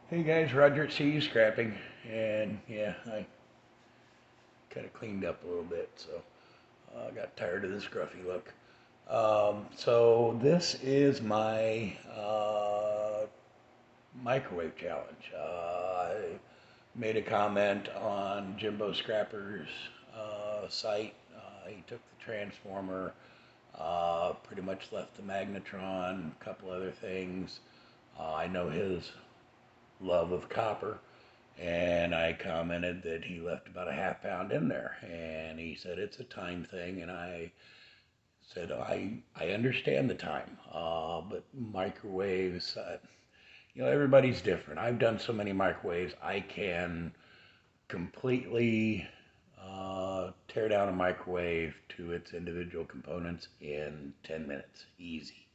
Hey guys, Roger at CU Scrapping, and yeah, I kind of cleaned up a little bit, so I got tired of the scruffy look. So this is my microwave challenge. I made a comment on Jimbo Scrapper's site. He took the transformer, pretty much left the Magnetron, a couple other things. I know his love of copper, and I commented that he left about a half pound in there, and he said it's a time thing, and I said I understand the time, but microwaves, everybody's different. I've done so many microwaves, I can completely tear down a microwave to its individual components in 10 minutes, easy.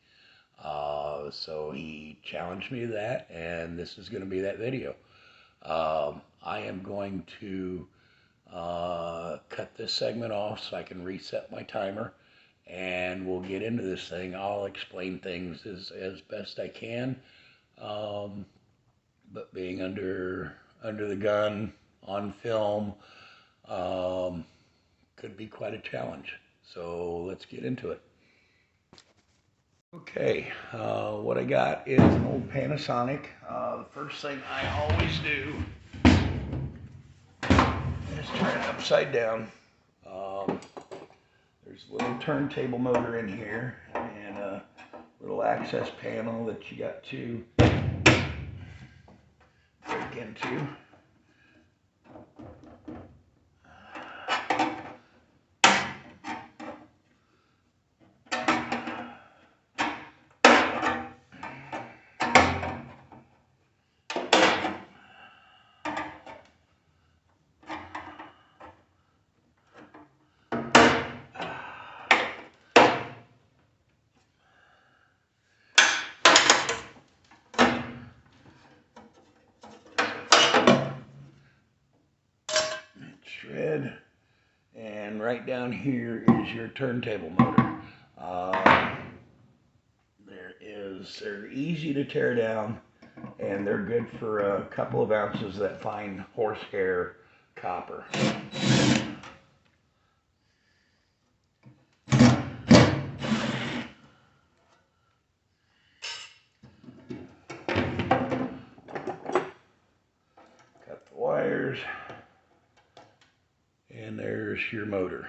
So he challenged me to that, and this is going to be that video. I am going to cut this segment off so I can reset my timer, and we'll get into this thing. I'll explain things as best I can, but being under the gun on film could be quite a challenge. So let's get into it. Okay, what I got is an old Panasonic. The first thing I always do is turn it upside down. There's a little turntable motor in here and a little access panel that you got to break into. Shred, and right down here is your turntable motor. They're easy to tear down, and they're good for a couple of ounces of that fine horsehair copper. Cut the wires, and there's your motor.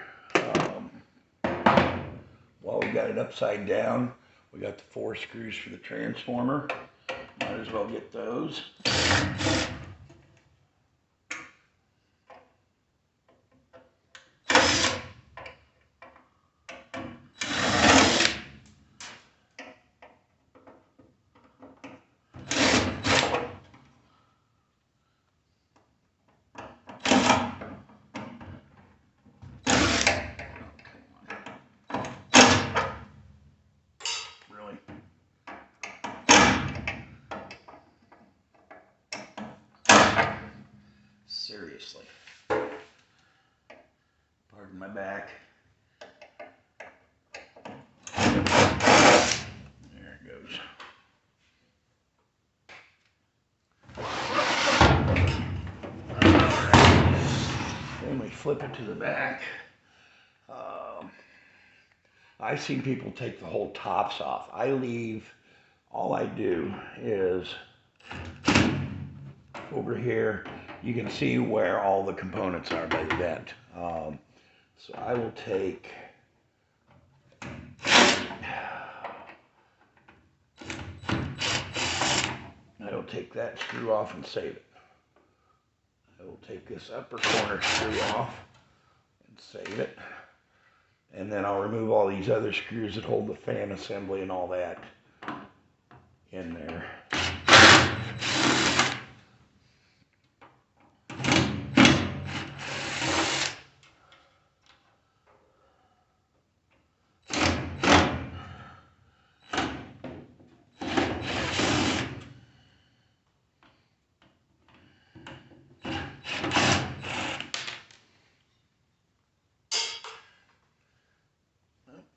While we got it upside down, we got the 4 screws for the transformer. Might as well get those. Seriously. Pardon my back. There it goes. Then we flip it to the back. I've seen people take the whole tops off. All I do is over here, you can see where all the components are by the vent. So I will take that screw off and save it. I will take this upper corner screw off and save it. And then I'll remove all these other screws that hold the fan assembly and all that in there.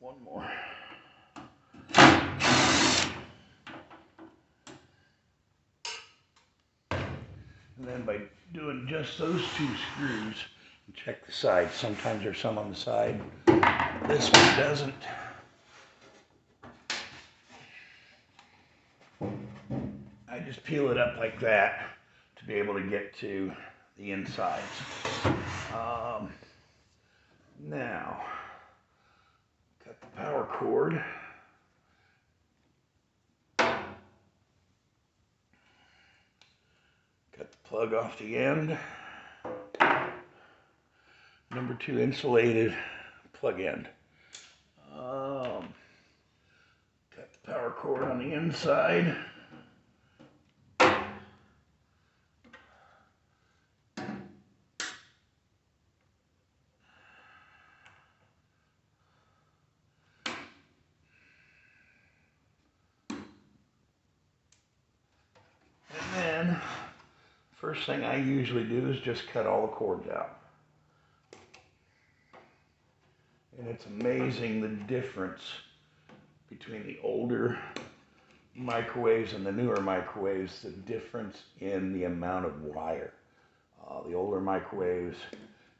One more. And then by doing just those two screws, and check the sides. Sometimes there's some on the side. This one doesn't. I just peel it up like that to be able to get to the insides. Now, cut the power cord. Cut the plug off the end. Number 2 insulated plug end. Cut the power cord on the inside. And then, first thing I usually do is just cut all the cords out. And it's amazing the difference between the older microwaves and the newer microwaves, the difference in the amount of wire. The older microwaves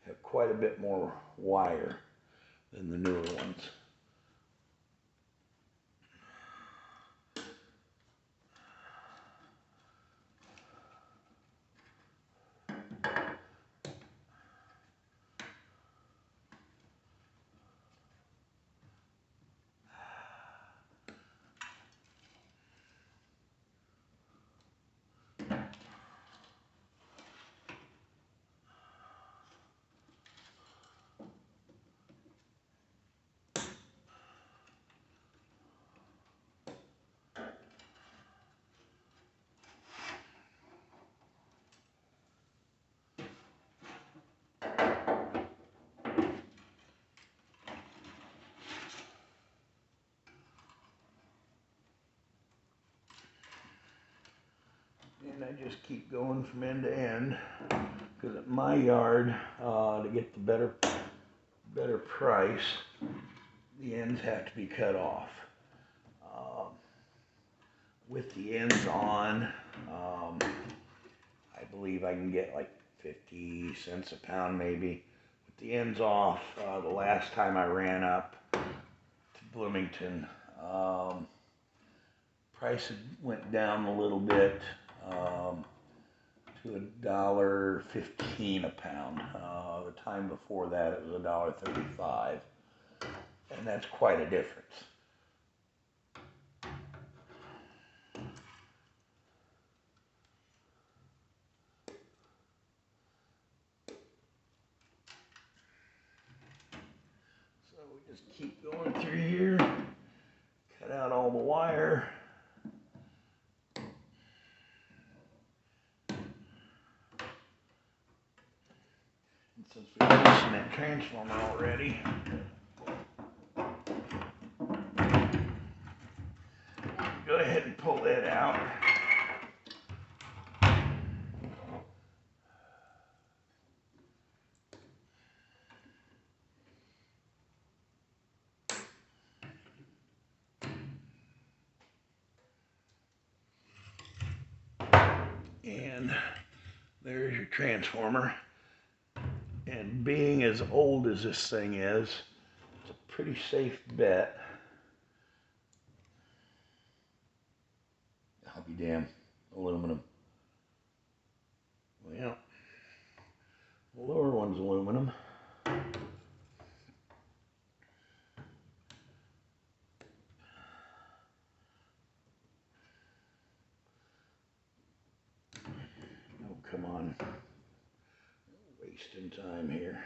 have quite a bit more wire than the newer ones. And I just keep going from end to end, because at my yard, to get the better price, the ends have to be cut off. With the ends on, I believe I can get like 50 cents a pound maybe. With the ends off, the last time I ran up to Bloomington, price went down a little bit to $1.15 a pound. The time before that it was $1.35, and that's quite a difference. So we just keep going through here, cut out all the wire. Since we've loosened that transformer already, go ahead and pull that out. And there's your transformer. And being as old as this thing is, it's a pretty safe bet. I'll be damned. Aluminum. Well, the lower one's aluminum. Oh, come on. Wasting time here.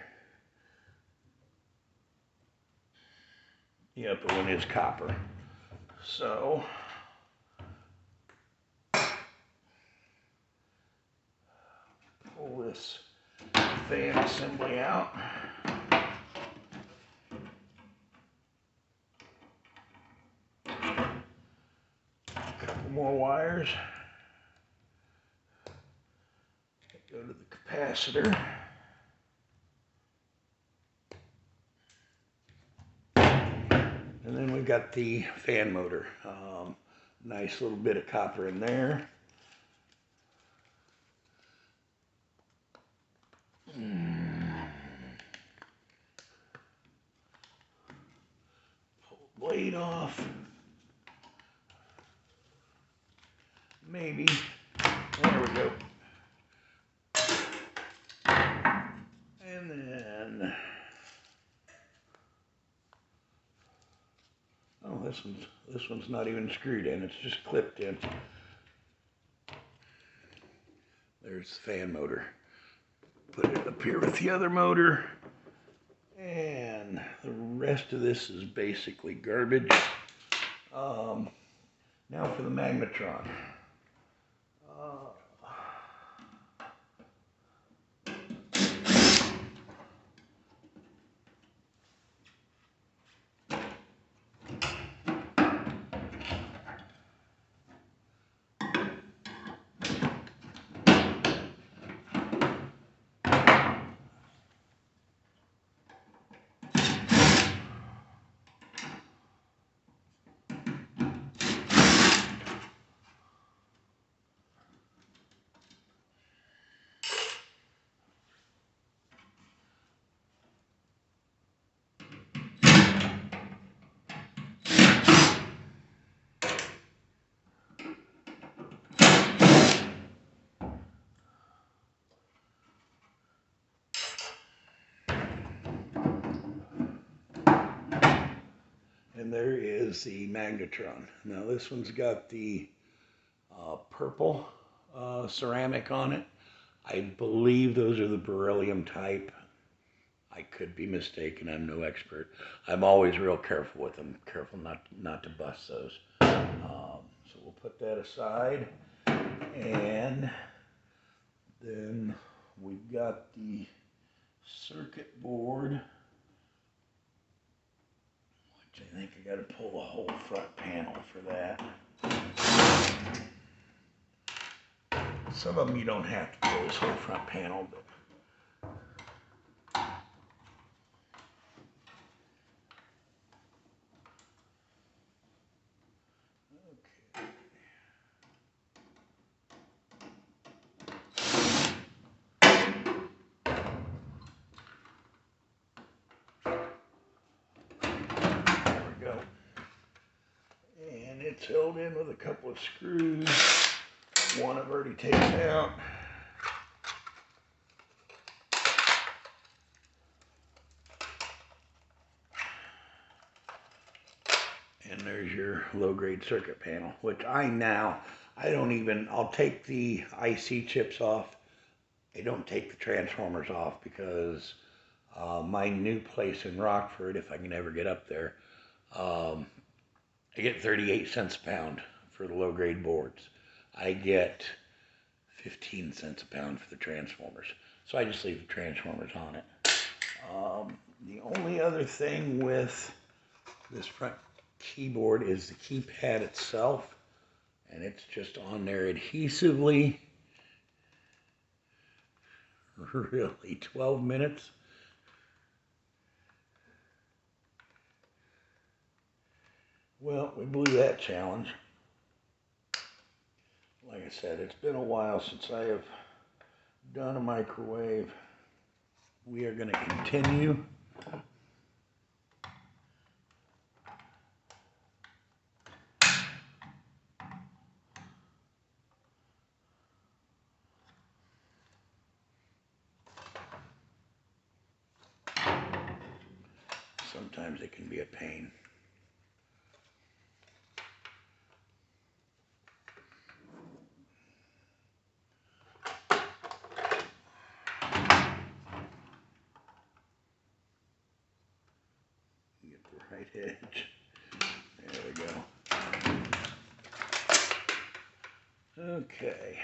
The upper one is copper. So, pull this fan assembly out. A couple more wires. Go to the capacitor. And then we've got the fan motor. Nice little bit of copper in there. weight off. Maybe. There we go. And then, oh, this one's not even screwed in. It's just clipped in. There's the fan motor. Put it up here with the other motor. And the rest of this is basically garbage. Now for the Magmatron. And there is the Magnetron. Now this one's got the purple ceramic on it. I believe those are the beryllium type. I could be mistaken. I'm no expert. I'm always real careful with them. Careful not to bust those. So we'll put that aside. And then we've got the circuit board. I think I got to pull the whole front panel for that. Some of them you don't have to pull this whole front panel, but okay. There we go. And it's held in with a couple of screws. One I've already taken out. And there's your low-grade circuit panel, which I'll take the IC chips off. I don't take the transformers off because my new place in Rockford, if I can ever get up there, I get 38 cents a pound for the low-grade boards. I get 15 cents a pound for the transformers. So I just leave the transformers on it. The only other thing with this front keyboard is the keypad itself. And it's just on there adhesively. Really, 12 minutes. Well, we blew that challenge. Like I said, it's been a while since I have done a microwave. We are going to continue. Sometimes it can be a pain. Right edge. There we go. Okay.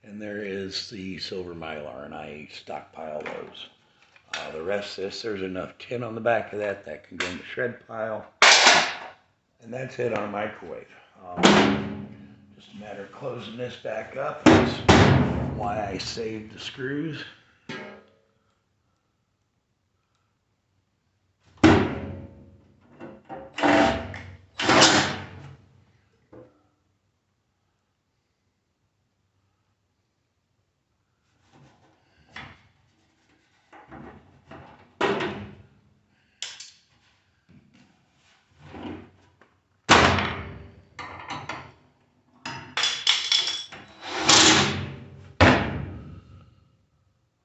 And there is the silver mylar, and I stockpile those. The rest of this, there's enough tin on the back of that can go in the shred pile. And that's it on a microwave. Just a matter of closing this back up. That's why I saved the screws.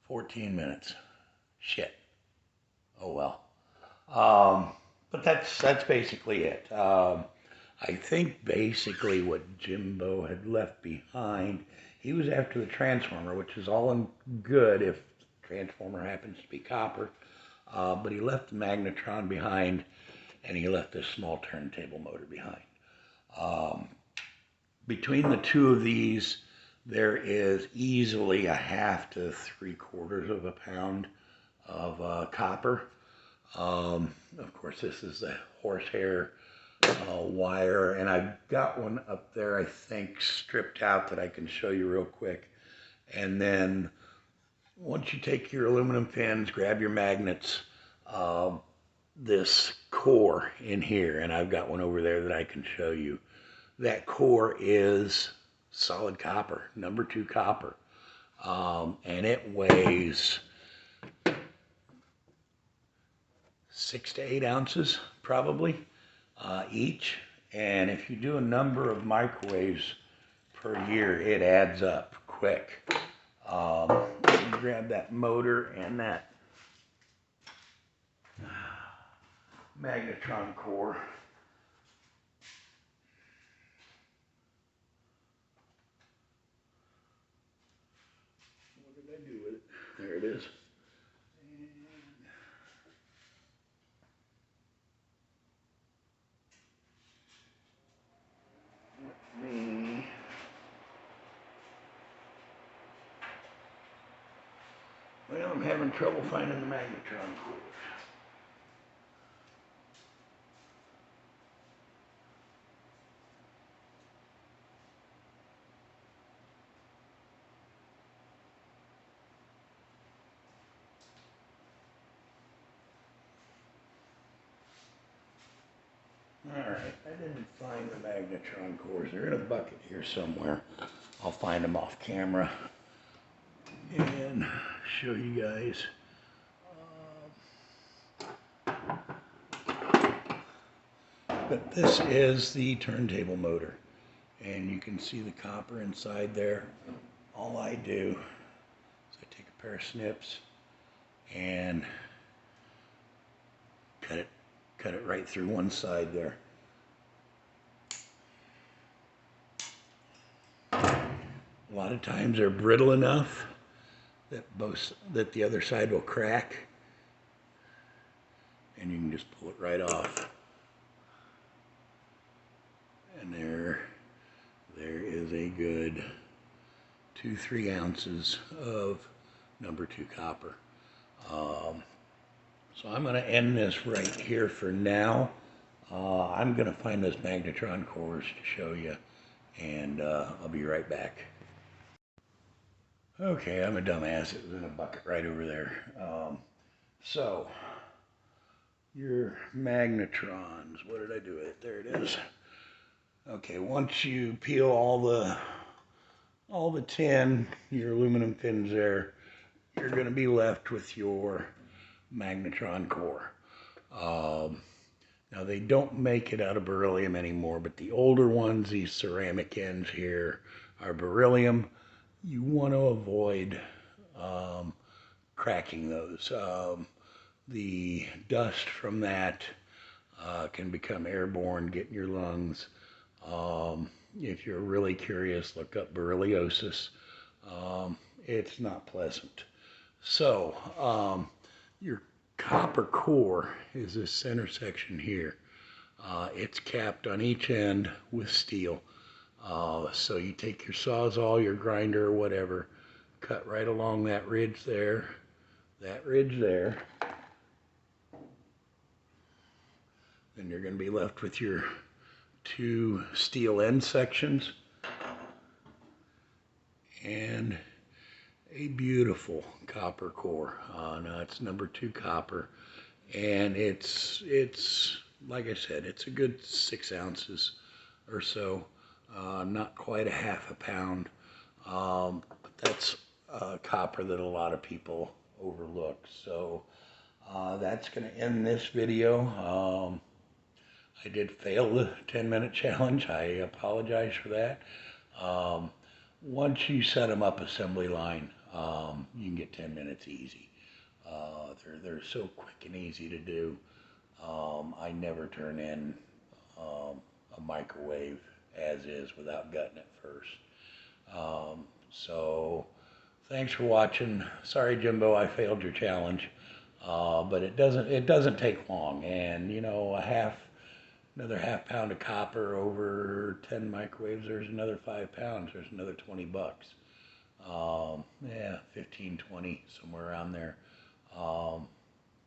$14. Shit. Oh well. But that's basically it. I think basically what Jimbo had left behind, he was after the transformer, which is all in good if the transformer happens to be copper. But he left the magnetron behind, and he left this small turntable motor behind. Between the two of these, there is easily 1/2 to 3/4 of a pound of copper. Of course, this is the horsehair wire, and I've got one up there, I think, stripped out that I can show you real quick. And then once you take your aluminum fins, grab your magnets, this core in here, and I've got one over there that I can show you. That core is solid copper, number 2 copper, and it weighs 6 to 8 ounces probably each. And if you do a number of microwaves per year, it adds up quick. You grab that motor and that Magnetron core. What did I do with it? There it is. Well, I'm having trouble finding the Magnetron cores. Alright, I didn't find the Magnetron cores. They're in a bucket here somewhere. I'll find them off camera and show you guys. But this is the turntable motor, and you can see the copper inside there. All I do is I take a pair of snips and cut it right through one side there. A lot of times they're brittle enough that the other side will crack, and you can just pull it right off. And there is a good 2-3 ounces of number 2 copper. So I'm going to end this right here for now. I'm going to find those Magnetron cores to show you, and I'll be right back. Okay, I'm a dumbass. It was in a bucket right over there. So, your Magnetrons, what did I do with it? There it is. Okay, once you peel all the tin, your aluminum fins there, you're going to be left with your Magnetron core. Now they don't make it out of beryllium anymore, but the older ones, these ceramic ends here, are beryllium. You want to avoid cracking those. The dust from that can become airborne, get in your lungs. If you're really curious, look up berylliosis. It's not pleasant. So, your copper core is this center section here. It's capped on each end with steel. So you take your Sawzall, your grinder, or whatever, cut right along that ridge there, then you're going to be left with your 2 steel end sections. and a beautiful copper core. Now it's number 2 copper, and it's like I said, it's a good 6 ounces or so, not quite a half a pound, but that's copper that a lot of people overlook. So that's going to end this video. I did fail the 10-minute challenge. I apologize for that. Once you set them up assembly line, you can get 10 minutes easy. They're so quick and easy to do. I never turn in a microwave as is without gutting it first. So thanks for watching. Sorry, Jimbo, I failed your challenge. But it doesn't take long, and you know, another half pound of copper over 10 microwaves, there's another 5 pounds, there's another 20 bucks. Yeah, 15, 20, somewhere around there.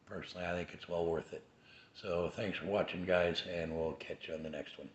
Personally, I think it's well worth it. So thanks for watching, guys, and we'll catch you on the next one.